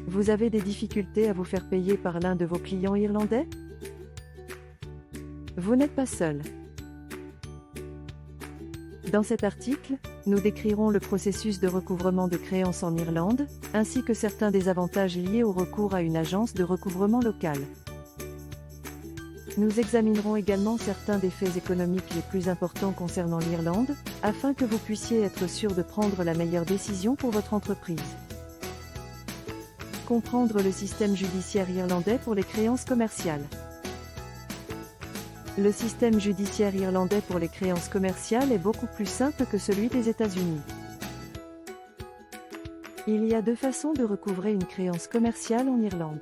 Vous avez des difficultés à vous faire payer par l'un de vos clients irlandais? Vous n'êtes pas seul. Dans cet article, nous décrirons le processus de recouvrement de créances en Irlande, ainsi que certains des avantages liés au recours à une agence de recouvrement locale. Nous examinerons également certains des faits économiques les plus importants concernant l'Irlande, afin que vous puissiez être sûr de prendre la meilleure décision pour votre entreprise. Comprendre le système judiciaire irlandais pour les créances commerciales. Le système judiciaire irlandais pour les créances commerciales est beaucoup plus simple que celui des États-Unis. Il y a deux façons de recouvrer une créance commerciale en Irlande.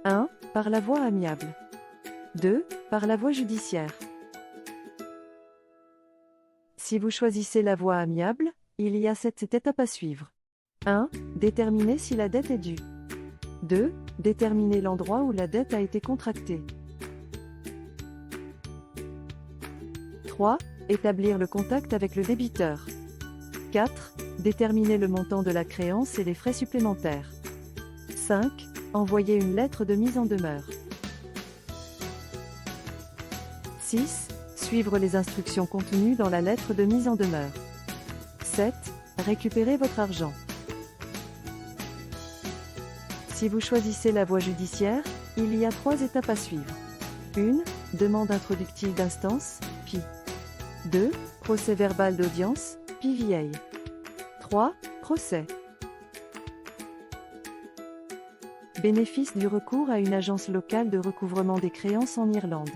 1. Par la voie amiable. 2. Par la voie judiciaire. Si vous choisissez la voie amiable, il y a 7 étapes à suivre. 1. Déterminer si la dette est due. 2. Déterminer l'endroit où la dette a été contractée. 3. Établir le contact avec le débiteur. 4. Déterminer le montant de la créance et les frais supplémentaires. 5. Envoyer une lettre de mise en demeure. 6. Suivre les instructions contenues dans la lettre de mise en demeure. 7. Récupérer votre argent. Si vous choisissez la voie judiciaire, il y a 3 étapes à suivre. 1. Demande introductive d'instance, PI. 2. Procès verbal d'audience, PVA. 3. Procès. Bénéfice du recours à une agence locale de recouvrement des créances en Irlande.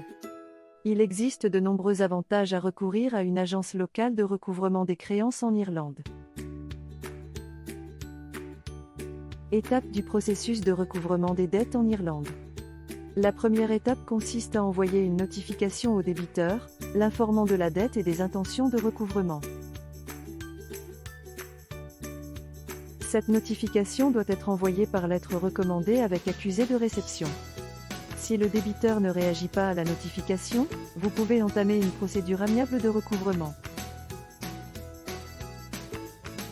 Il existe de nombreux avantages à recourir à une agence locale de recouvrement des créances en Irlande. Étape du processus de recouvrement des dettes en Irlande. La première étape consiste à envoyer une notification au débiteur, l'informant de la dette et des intentions de recouvrement. Cette notification doit être envoyée par lettre recommandée avec accusé de réception. Si le débiteur ne réagit pas à la notification, vous pouvez entamer une procédure amiable de recouvrement.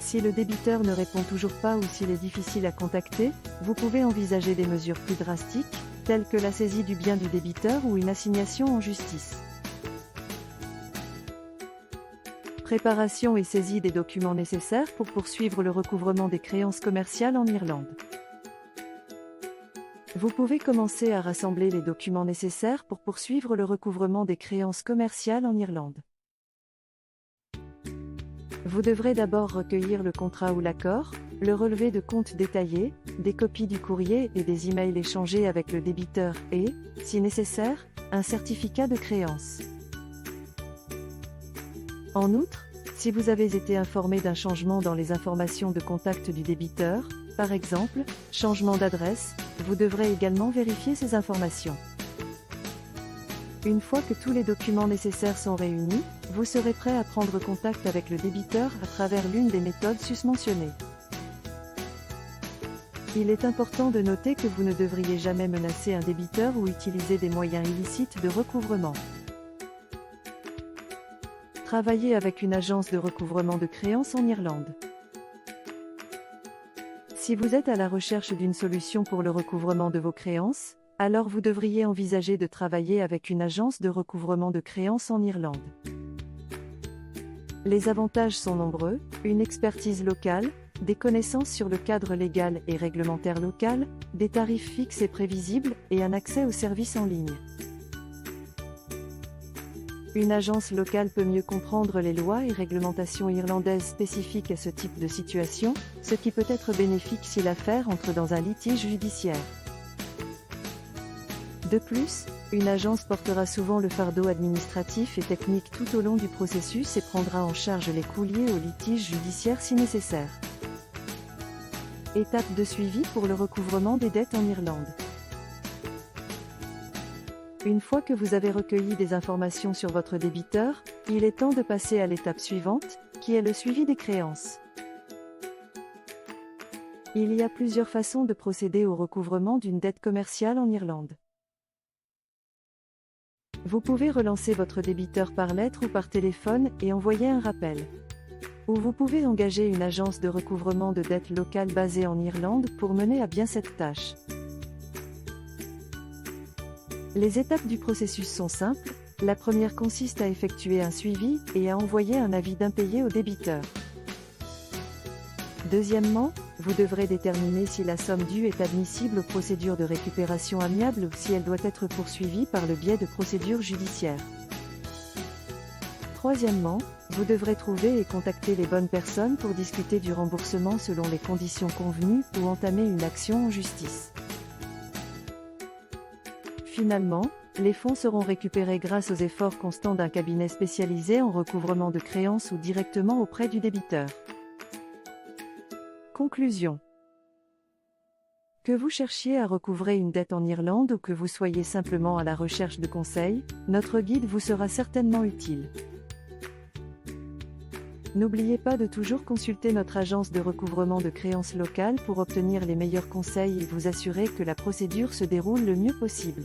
Si le débiteur ne répond toujours pas ou s'il est difficile à contacter, vous pouvez envisager des mesures plus drastiques, telles que la saisie du bien du débiteur ou une assignation en justice. Préparation et saisie des documents nécessaires pour poursuivre le recouvrement des créances commerciales en Irlande. Vous pouvez commencer à rassembler les documents nécessaires pour poursuivre le recouvrement des créances commerciales en Irlande. Vous devrez d'abord recueillir le contrat ou l'accord, le relevé de compte détaillé, des copies du courrier et des emails échangés avec le débiteur et, si nécessaire, un certificat de créance. En outre, si vous avez été informé d'un changement dans les informations de contact du débiteur, par exemple, changement d'adresse, vous devrez également vérifier ces informations. Une fois que tous les documents nécessaires sont réunis, vous serez prêt à prendre contact avec le débiteur à travers l'une des méthodes susmentionnées. Il est important de noter que vous ne devriez jamais menacer un débiteur ou utiliser des moyens illicites de recouvrement. Travailler avec une agence de recouvrement de créances en Irlande. Si vous êtes à la recherche d'une solution pour le recouvrement de vos créances, alors vous devriez envisager de travailler avec une agence de recouvrement de créances en Irlande. Les avantages sont nombreux, une expertise locale, des connaissances sur le cadre légal et réglementaire local, des tarifs fixes et prévisibles, et un accès aux services en ligne. Une agence locale peut mieux comprendre les lois et réglementations irlandaises spécifiques à ce type de situation, ce qui peut être bénéfique si l'affaire entre dans un litige judiciaire. De plus, une agence portera souvent le fardeau administratif et technique tout au long du processus et prendra en charge les coûts liés au litige judiciaire si nécessaire. Étape de suivi pour le recouvrement des dettes en Irlande. Une fois que vous avez recueilli des informations sur votre débiteur, il est temps de passer à l'étape suivante, qui est le suivi des créances. Il y a plusieurs façons de procéder au recouvrement d'une dette commerciale en Irlande. Vous pouvez relancer votre débiteur par lettre ou par téléphone et envoyer un rappel. Ou vous pouvez engager une agence de recouvrement de dettes locale basée en Irlande pour mener à bien cette tâche. Les étapes du processus sont simples. La première consiste à effectuer un suivi et à envoyer un avis d'impayé au débiteur. Deuxièmement, vous devrez déterminer si la somme due est admissible aux procédures de récupération amiable ou si elle doit être poursuivie par le biais de procédures judiciaires. Troisièmement, vous devrez trouver et contacter les bonnes personnes pour discuter du remboursement selon les conditions convenues ou entamer une action en justice. Finalement, les fonds seront récupérés grâce aux efforts constants d'un cabinet spécialisé en recouvrement de créances ou directement auprès du débiteur. Conclusion. Que vous cherchiez à recouvrer une dette en Irlande ou que vous soyez simplement à la recherche de conseils, notre guide vous sera certainement utile. N'oubliez pas de toujours consulter notre agence de recouvrement de créances locales pour obtenir les meilleurs conseils et vous assurer que la procédure se déroule le mieux possible.